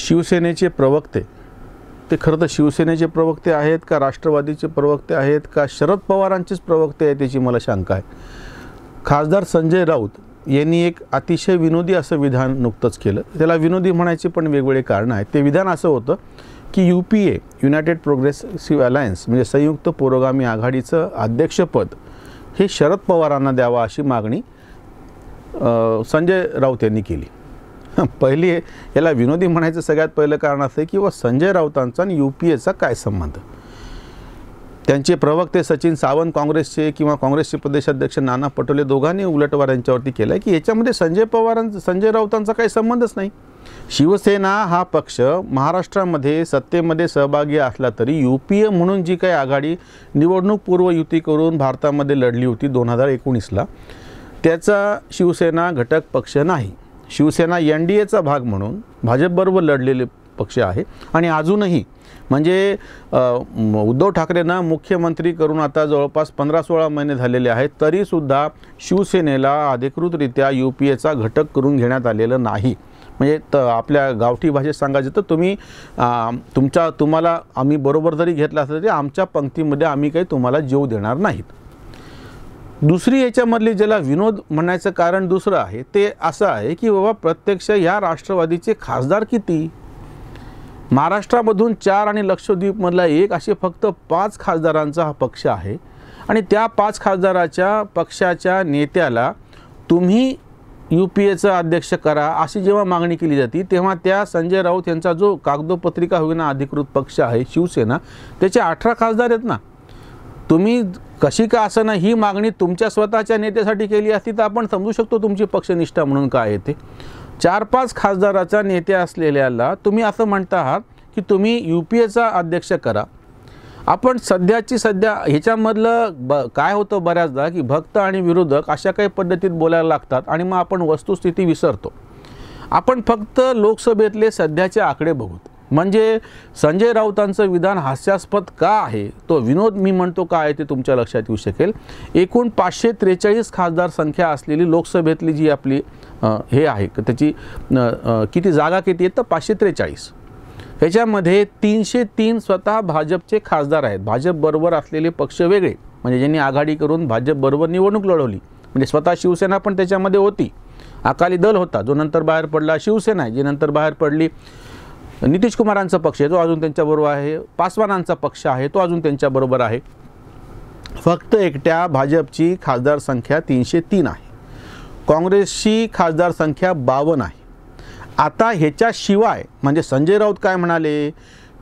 शिवसेनेचे प्रवक्ते ते खरं तर शिवसेनेचे प्रवक्ते आहेत का राष्ट्रवादीचे प्रवक्ते आहेत का शरद पवारांचेच प्रवक्ते आहेत याची मला शंका आहे। खासदार संजय राऊत यांनी एक अतिशय विनोदी असं विधान नुकतंच केलं। त्याला विनोदी म्हणायची पण वेगवेगळे कारणं आहेत। ते विधान असं होतं की UPA युनायटेड प्रोग्रेसिव्ह अलायन्स म्हणजे संयुक्त पुरोगामी आघाडीचं अध्यक्षपद हे शरद पवारांना द्यावं अशी मागणी संजय राऊत यांनी केली। पहिली याला विनोदी म्हणायचं सगळ्यात पहिलं कारण असं आहे की संजय राऊतांचा आणि UPAचा काय संबंध। त्यांचे प्रवक्ते सचिन सावंत काँग्रेसचे किंवा काँग्रेसचे प्रदेशाध्यक्ष नाना पटोले दोघांनी उलटवार यांच्यावरती केलं आहे की याच्यामध्ये संजय राऊतांचा काही संबंधच नाही। शिवसेना हा पक्ष महाराष्ट्रामध्ये सत्तेमध्ये सहभागी असला तरी UPA म्हणून जी काही आघाडी निवडणूक पूर्व युती करून भारतामध्ये लढली होती 2019ला त्याचा शिवसेना घटक पक्ष नाही। शिवसेना NDAचा भाग म्हणून भाजपबरोबर लढलेले पक्ष आहे आणि अजूनही म्हणजे उद्धव ठाकरेंना मुख्यमंत्री करून आता जवळपास 15-16 महिने झालेले आहेत तरीसुद्धा शिवसेनेला अधिकृतरित्या UPAचा घटक करून घेण्यात आलेलं नाही। म्हणजे आपल्या गावठी भाषेत सांगायचं तर तुम्हाला आम्ही बरोबर जरी घेतला असलं तरी आमच्या पंक्तीमध्ये आम्ही काही तुम्हाला जीव देणार नाहीत। दुसरी याच्यामधली ज्याला विनोद म्हणायचं कारण दुसरं आहे ते असं आहे की बाबा प्रत्यक्ष या राष्ट्रवादीचे खासदार किती, महाराष्ट्रामधून 4 आणि लक्षद्वीपमधला 1 असे फक्त 5 खासदारांचा हा पक्ष आहे आणि त्या 5 खासदाराच्या पक्षाच्या नेत्याला तुम्ही UPAचा अध्यक्ष करा अशी जेव्हा मागणी केली जाते तेव्हा त्या संजय राऊत यांचा जो कागदोपत्रिका होईना अधिकृत पक्ष आहे शिवसेना त्याचे 18 खासदार आहेत ना। तुम्ही कशी का असं ना ही मागणी तुमच्या स्वतःच्या नेत्यासाठी केली असती तर आपण समजू शकतो तुमची पक्षनिष्ठा म्हणून काय आहे ते। 4-5 खासदाराचा नेते असलेल्याला तुम्ही असं म्हणता आहात की तुम्ही UPAचा अध्यक्ष करा। आपण सध्या ह्याच्यामधलं काय होतं बऱ्याचदा की भक्त आणि विरोधक अशा काही पद्धतीत बोलायला लागतात आणि मग आपण वस्तुस्थिती विसरतो। आपण फक्त लोकसभेतले सध्याचे आकडे बघू म्हणजे संजय राऊतांचं विधान हास्यास्पद का आहे तो विनोद मी म्हणतो का आहे ते तुमच्या लक्षात येऊ शकेल। एकूण 543 खासदार संख्या असलेली लोकसभेतली जी आपली हे आहे त्याची किती जागा किती आहेत तर 543। ह्याच्यामध्ये 303 स्वतः भाजपचे खासदार आहेत। भाजपबरोबर असलेले पक्ष वेगळे म्हणजे ज्यांनी आघाडी करून भाजपबरोबर निवडणूक लढवली म्हणजे स्वतः शिवसेना पण त्याच्यामध्ये होती। अकाली दल होता जो नंतर बाहेर पडला, शिवसेना आहे जी नंतर बाहेर पडली, नितीश कुमारांचा पक्ष आहे तो अजून त्यांच्याबरोबर आहे, पासवानांचा पक्ष आहे तो अजून त्यांच्याबरोबर आहे। फक्त एकट्या भाजपची खासदार संख्या 303 आहे, काँग्रेसची खासदार संख्या 52 आहे। आता ह्याच्याशिवाय म्हणजे संजय राऊत काय म्हणाले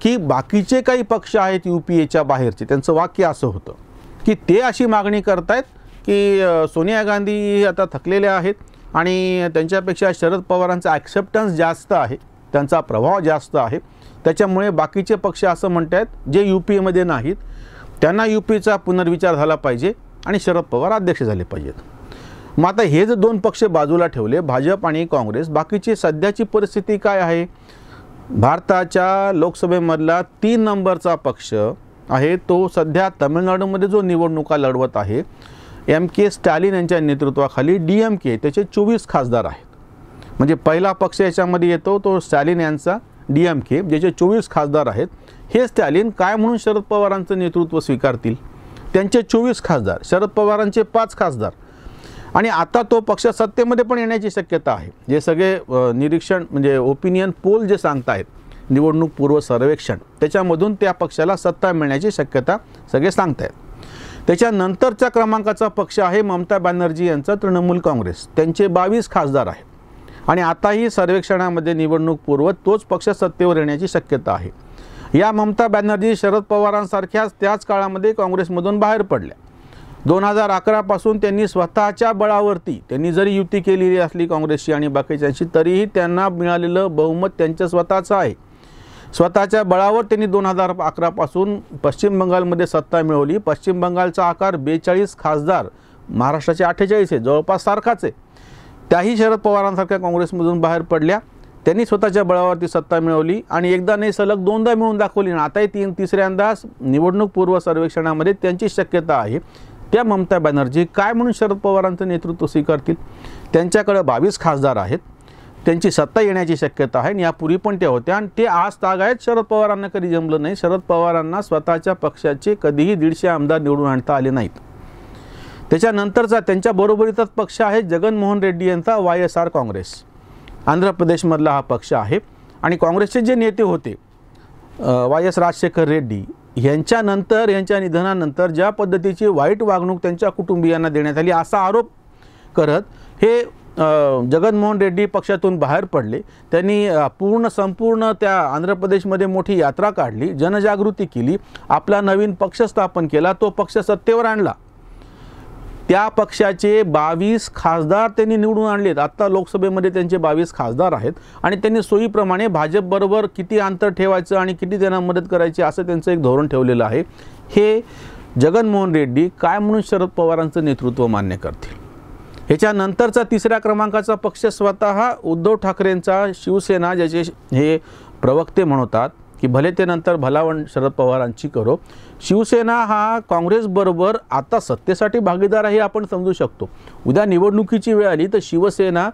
की बाकीचे काही पक्ष आहेत UPAच्या बाहेरचे त्यांचं वाक्य असं होतं की ते अशी मागणी करतायत की सोनिया गांधी आता थकलेल्या आहेत आणि त्यांच्यापेक्षा शरद पवारांचा ॲक्सेप्टन्स जास्त आहे, त्यांचा प्रभाव जास्त आहे, त्याच्यामुळे बाकीचे पक्ष असं म्हणतात जे UPAमध्ये नाहीत त्यांना UPAचा पुनर्विचार झाला पाहिजे आणि शरद पवार अध्यक्ष झाले पाहिजेत। मग आता हे जर 2 पक्ष बाजूला ठेवले भाजप आणि काँग्रेस बाकीची सध्याची परिस्थिती काय आहे। भारताच्या लोकसभेमधला 3 नंबरचा पक्ष आहे तो सध्या तामिळनाडूमध्ये जो निवडणुका लढवत आहे MK स्टॅलिन यांच्या नेतृत्वाखाली DMK त्याचे 24 खासदार आहेत। म्हणजे पहिला पक्ष याच्यामध्ये येतो तो स्टॅलिन यांचा DMK ज्याचे 24 खासदार आहेत। हे स्टॅलिन काय म्हणून शरद पवारांचं नेतृत्व स्वीकारतील, त्यांचे 24 खासदार शरद पवारांचे 5 खासदार आणि आता तो पक्ष सत्तेमध्ये पण येण्याची शक्यता आहे। जे सगळे निरीक्षण म्हणजे ओपिनियन पोल जे सांगतायत निवडणूक पूर्व सर्वेक्षण त्याच्यामधून त्या पक्षाला सत्ता मिळण्याची शक्यता सगळे सांगतायत। त्याच्यानंतरच्या क्रमांकाचा पक्ष आहे ममता बॅनर्जी यांचा तृणमूल काँग्रेस, त्यांचे 22 खासदार आहेत आणि आताही सर्वेक्षणामध्ये निवडणूक पूर्व तोच पक्ष सत्तेवर येण्याची शक्यता आहे। या ममता बॅनर्जी शरद पवारांसारख्याच त्याच काळामध्ये काँग्रेसमधून बाहेर पडल्या। 2011 पासून त्यांनी स्वतःच्या बळावरती त्यांनी जरी युती केलेली असली काँग्रेसची आणि बाकीच्यांशी तरीही त्यांना मिळालेलं बहुमत त्यांचं स्वतःचं आहे। स्वतःच्या बळावर त्यांनी 2011 पासून पश्चिम बंगालमध्ये सत्ता मिळवली। पश्चिम बंगालचा आकार 42 खासदार महाराष्ट्राचे 48 आहे, जवळपास सारखाच आहे। त्याही शरद पवारांसारख्या काँग्रेसमधून बाहेर पडल्या, त्यांनी स्वतःच्या बळावरती सत्ता मिळवली आणि एकदा नाही सलग 2दा मिळवून दाखवली आणि आताही तिसऱ्यांदा निवडणूक पूर्व सर्वेक्षणामध्ये त्यांची शक्यता आहे। त्या ममता बॅनर्जी काय म्हणून शरद पवारांचं नेतृत्व स्वीकारतील। त्यांच्याकडे 22 खासदार आहेत, त्यांची सत्ता येण्याची शक्यता आहे आणि यापूर्वी पण त्या होत्या आणि ते आज तागायत शरद पवारांना कधी जमलं नाही. शरद पवारांना स्वतःच्या पक्षाचे कधीही 150 आमदार निवडून आणता आले नाहीत. त्याच्यानंतरचा त्यांच्या बरोबरीचाच पक्ष आहे जगनमोहन रेड्डी यांचा YSR काँग्रेस. आंध्र प्रदेशमधला हा पक्ष आहे आणि काँग्रेसचे जे नेते होते YS राजशेखर रेड्डी यांच्यानंतर, यांच्या निधनानंतर ज्या पद्धतीची वाईट वागणूक त्यांच्या कुटुंबियांना देण्यात आली असा आरोप करत हे जगनमोहन रेड्डी पक्षातून बाहेर पडले. त्यांनी संपूर्ण त्या आंध्र प्रदेशमध्ये मोठी यात्रा काढली, जनजागृती केली, आपला नवीन पक्ष स्थापन केला, तो पक्ष सत्तेवर आणला. त्या पक्षाचे 22 खासदार त्यांनी निवडून आणलेत. आत्ता लोकसभेमध्ये त्यांचे 22 खासदार आहेत आणि त्यांनी सोयीप्रमाणे भाजपबरोबर किती अंतर ठेवायचं आणि किती त्यांना मदत करायची असं त्यांचं एक धोरण ठेवलेलं आहे. हे जगनमोहन रेड्डी काय म्हणून शरद पवारांचं नेतृत्व मान्य करतील. ह्याच्यानंतरचा तिसऱ्या क्रमांकाचा पक्ष स्वतः उद्धव ठाकरेंचा शिवसेना, ज्याचे हे प्रवक्ते म्हणतात की भले ते नंतर भलावण शरद पवारांची करो. शिवसेना हा काँग्रेसबरोबर आता सत्तेसाठी भागीदार आहे आपण समजू शकतो. उद्या निवडणुकीची वेळ आली तर शिवसेना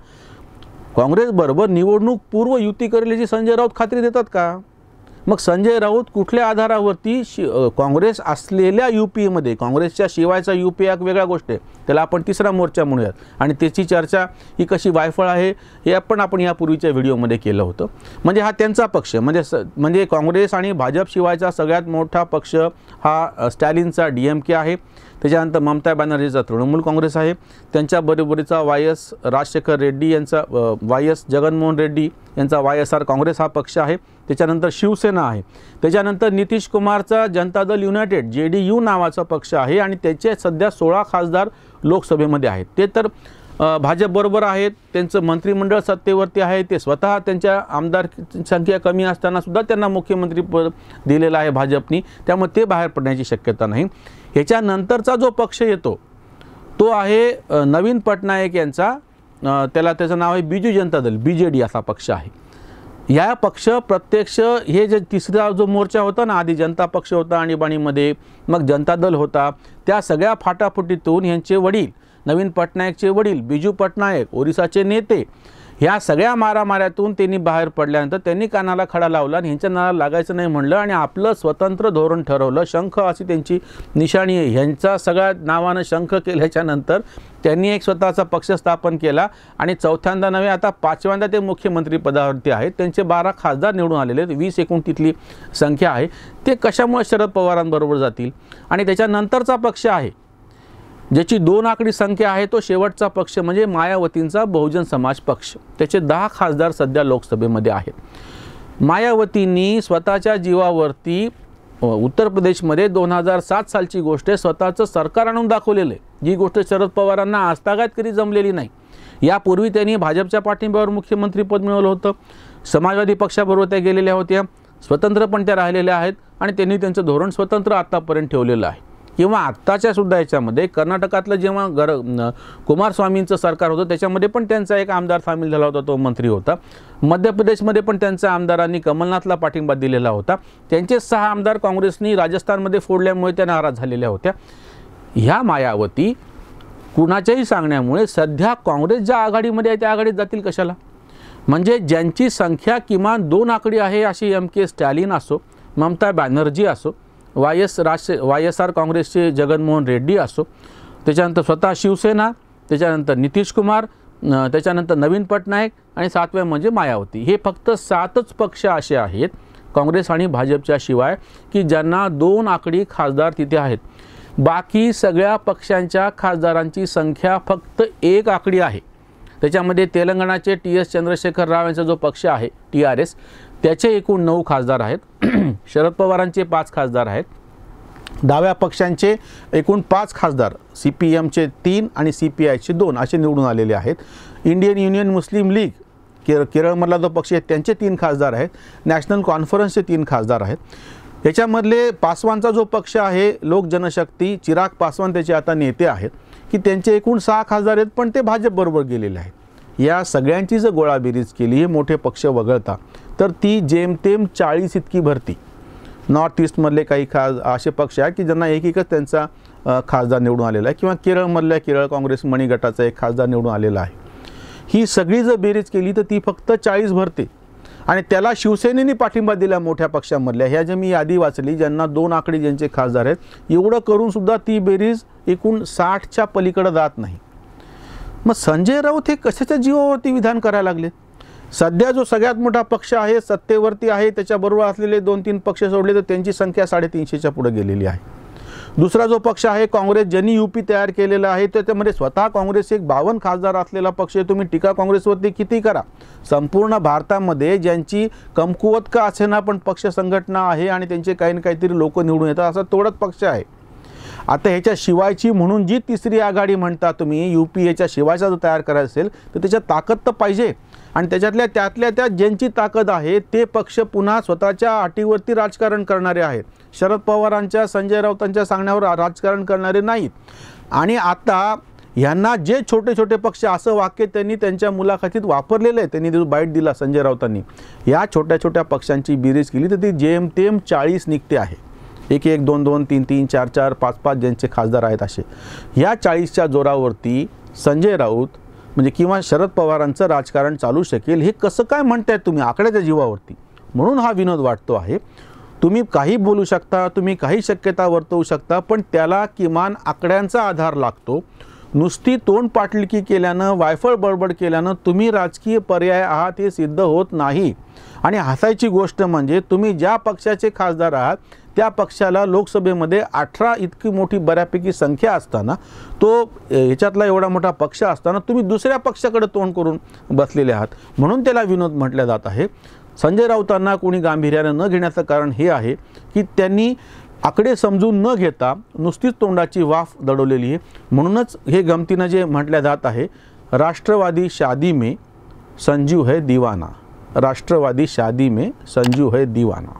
काँग्रेसबरोबर निवडणूक पूर्व युती करेल याची संजय राऊत खात्री देतात का? मग संजय राऊत कुठल्या आधारावरती काँग्रेस असलेल्या UP-मध्ये, काँग्रेसच्या शिवायचा UP एक वेगळ्या गोष्ट आहे, त्याला आपण तिसरा मोर्चा म्हणूयात आणि त्याची चर्चा ही कशी वायफळ आहे हे आपण यापूर्वीच्या व्हिडिओमध्ये केलं होतं. म्हणजे हा त्यांचा पक्ष म्हणजे काँग्रेस आणि भाजप शिवायचा सगळ्यात मोठा पक्ष हा स्टॅलिनचा DMK आहे. त्याच्यानंतर ममता बॅनर्जीचा तृणमूल काँग्रेस आहे. त्यांच्या बरोबरीचा YS राजशेखर रेड्डी यांचा YS जगनमोहन रेड्डी यांचा YSR काँग्रेस हा पक्ष आहे. त्याच्यानंतर शिवसेना आहे. त्याच्यानंतर नितीश कुमारचा जनता दल युनायटेड JDU नावाचा पक्ष आहे आणि त्याचे सध्या 16 खासदार लोकसभेमध्ये आहेत. ते तर भाजपबरोबर आहेत, त्यांचं मंत्रिमंडळ सत्तेवरती आहे, ते स्वतः त्यांच्या आमदार संख्या कमी असताना सुद्धा त्यांना मुख्यमंत्रीपद दिलेलं आहे भाजपनी, त्यामुळे ते बाहेर पडण्याची शक्यता नाही. ह्याच्यानंतरचा जो पक्ष येतो तो आहे नवीन पटनायक यांचा, त्याचं नाव आहे बिजू जनता दल BJD असा पक्ष आहे. या पक्ष प्रत्यक्ष हे जे तिसरा जो मोर्चा होता ना, आधी जनता पक्ष होता आणीबाणीमध्ये, मग जनता दल होता, त्या सगळ्या फाटाफुटीतून यांचे वडील नवीन पटनायकचे वडील बिजू पटनायक ओरिसाचे नेते ह्या सगळ्या मारामाऱ्यातून त्यांनी बाहेर पडल्यानंतर त्यांनी कानाला खडा लावला आणि ह्यांच्या नाला लागायचं नाही म्हणलं आणि आपलं स्वतंत्र धोरण ठरवलं. शंख अशी त्यांची निशाणी आहे. ह्यांचा सगळ्या नावानं शंख केल्याच्यानंतर त्यांनी एक स्वतःचा पक्ष स्थापन केला आणि चौथ्यांदा नव्हे आता 5व्यांदा ते मुख्यमंत्री पदावरती आहेत. त्यांचे 12 खासदार निवडून आलेले आहेत. 20 एकूण तिथली संख्या आहे. ते कशामुळे शरद पवारांबरोबर जातील. आणि त्याच्यानंतरचा पक्ष आहे ज्याची 2 आकडी संख्या आहे, तो शेवटचा पक्ष म्हणजे मायावतींचा बहुजन समाज पक्ष. त्याचे 10 खासदार सध्या लोकसभेमध्ये आहेत. मायावतींनी स्वतःच्या जीवावरती उत्तर प्रदेशमध्ये 2007 सालची गोष्ट आहे, स्वतःचं सरकार आणून दाखवलेलं आहे. जी गोष्ट शरद पवारांना आजतागायत कधी जमलेली नाही. यापूर्वी त्यांनी भाजपच्या पाठिंब्यावर मुख्यमंत्रीपद मिळवलं होतं. समाजवादी पक्षाबरोबर त्या गेलेल्या होत्या, स्वतंत्र पण त्या राहिलेल्या आहेत आणि त्यांनी त्यांचं धोरण स्वतंत्र आत्तापर्यंत ठेवलेलं आहे. किंवा आत्ताच्या सुद्धा याच्यामध्ये कर्नाटकातलं जेव्हा कुमारस्वामींचं सरकार होतं त्याच्यामध्ये पण त्यांचा एक आमदार सामील झाला होता, तो मंत्री होता. मध्य प्रदेशमध्ये पण त्यांच्या आमदारांनी कमलनाथला पाठिंबा दिलेला होता. त्यांचे 6 आमदार काँग्रेसनी राजस्थानमध्ये फोडल्यामुळे त्या नाराज झालेल्या होत्या. ह्या मायावती कुणाच्याही सांगण्यामुळे सध्या काँग्रेस ज्या आघाडीमध्ये आहे त्या आघाडीत जातील कशाला. म्हणजे ज्यांची संख्या किमान 2 आकडी आहे अशी MK स्टॅलिन असो, ममता बॅनर्जी असो, YSR काँग्रेसचे जगनमोहन रेड्डी असो, त्याच्यानंतर स्वतः शिवसेना, त्याच्यानंतर नितीश कुमार, त्याच्यानंतर नवीन पटनायक आणि 7व्या म्हणजे मायावती. हे फक्त 7च पक्ष असे आहेत काँग्रेस आणि भाजपच्या शिवाय की ज्यांना 2 आकडी खासदार तिथे आहेत. बाकी सगळ्या पक्षांच्या खासदारांची संख्या फक्त 1 आकडी आहे. त्याच्यामध्ये तेलंगणाचे TS चंद्रशेखर राव यांचा जो पक्ष आहे TRS, त्याचे एकूण 9 खासदार आहेत. शरद पवारांचे 5 खासदार आहेत. डाव्या पक्षांचे एकूण 5 खासदार, CPMचे 3 आणि CPIचे 2 असे निवडून आलेले आहेत. इंडियन युनियन मुस्लिम लीग केरळमधला जो पक्ष आहे त्यांचे 3 खासदार आहेत. नॅशनल कॉन्फरन्सचे 3 खासदार आहेत. याच्यामधले पासवानचा जो पक्ष आहे लोक जनशक्ती, चिराग पासवान त्याचे आता नेते आहेत की त्यांचे एकूण 6 खासदार आहेत, पण ते भाजपबरोबर गेलेले आहेत. या सगळ्यांची जर गोळाबेरीज केली हे मोठे पक्ष वगळता तर ती जेमतेम 40 इतकी भरती. नॉर्थ ईस्टमधले काही असे पक्ष आहेत की ज्यांना एकच त्यांचा खासदार निवडून आलेला आहे, किंवा केरळमधल्या केरळ काँग्रेस मणी गटाचा एक खासदार निवडून आलेला आहे. ही सगळी जर बेरीज केली तर ती फक्त 40 भरते आणि त्याला शिवसेनेने पाठिंबा दिला मोठ्या पक्षामधल्या. ह्या ज्या मी यादी वाचली ज्यांना 2 आकडे ज्यांचे खासदार आहेत, एवढं करून सुद्धा ती बेरीज एकूण 60च्या पलीकडे जात नाही. मग संजय राऊत हे कशाच्या जीवावरती विधान करायला लागले? सध्या जो सगळ्यात मोठा पक्ष आहे, सत्तेवरती आहे, त्याच्याबरोबर असलेले 2-3 पक्ष सोडले तर त्यांची संख्या 350च्या पुढे गेलेली आहे. दुसरा जो पक्ष आहे काँग्रेस, ज्यांनी युपी तयार केलेला आहे, त्याच्यामध्ये स्वतः काँग्रेस एक 52 खासदार असलेला पक्ष आहे. तुम्ही टीका काँग्रेसवरती किती करा, संपूर्ण भारतामध्ये ज्यांची कमकुवत का असेना पण पक्ष संघटना आहे आणि त्यांचे काही ना काहीतरी लोक निवडून येतात, असा तोडत पक्ष आहे. आता ह्याच्या शिवायची म्हणून जी तिसरी आघाडी म्हणता तुम्ही, युपी याच्या शिवायचा जर तयार करायचा असेल तर त्याच्यात ताकद तर पाहिजे. आणि त्यातल्या त्यात ज्यांची ताकद आहे ते पक्ष पुन्हा स्वतःच्या अटीवरती राजकारण करणारे आहेत. शरद पवारांच्या, संजय राऊतांच्या सांगण्यावर राजकारण करणारे नाहीत. आणि आता यांना जे छोटे छोटे पक्ष, असं वाक्य त्यांनी त्यांच्या मुलाखतीत वापरलेलं आहे, त्यांनी बाईट दिला संजय राऊतांनी, या छोट्या छोट्या पक्षांची बेरीज केली तर ती जेमतेम 40 निघते आहे. 1-1, 2-2, 3-3, 4-4, 5-5 ज्यांचे खासदार आहेत असे. या 40च्या जोरावरती संजय राऊत म्हणजे किंवा शरद पवारांचं राजकारण चालू शकेल, हे कसं काय म्हणताय तुम्ही आकड्याच्या जीवावरती? म्हणून हा विनोद वाटतो आहे. तुम्ही काही बोलू शकता, तुम्ही काही शक्यता वर्तवू शकता, पण त्याला किमान आकड्यांचा आधार लागतो. नुसती तोंड पाटलिकी केल्यानं, वायफळ बडबड केल्यानं तुम्ही राजकीय पर्याय आहात हे सिद्ध होत नाही. आणि हसायची गोष्ट म्हणजे तुम्ही ज्या पक्षाचे खासदार आहात त्या पक्षाला लोकसभेमध्ये 18 इतकी मोठी बऱ्यापैकी संख्या असताना, तो ह्याच्यातला एवढा मोठा पक्ष असताना तुम्ही दुसऱ्या पक्षाकडे तोंड करून बसलेले आहात. म्हणून त्याला विनोद म्हटलं जात आहे. संजय राऊतांना कोणी गांभीर्याने न घेण्याचं कारण हे आहे की त्यांनी आकडे समजून न घेता नुसतीच तोंडाची वाफ दडवलेली आहे. म्हणूनच हे गमतीनं जे म्हटलं जात आहे, राष्ट्रवादी शादी में संजू है दीवाना, राष्ट्रवादी शादी में संजू है दीवाना.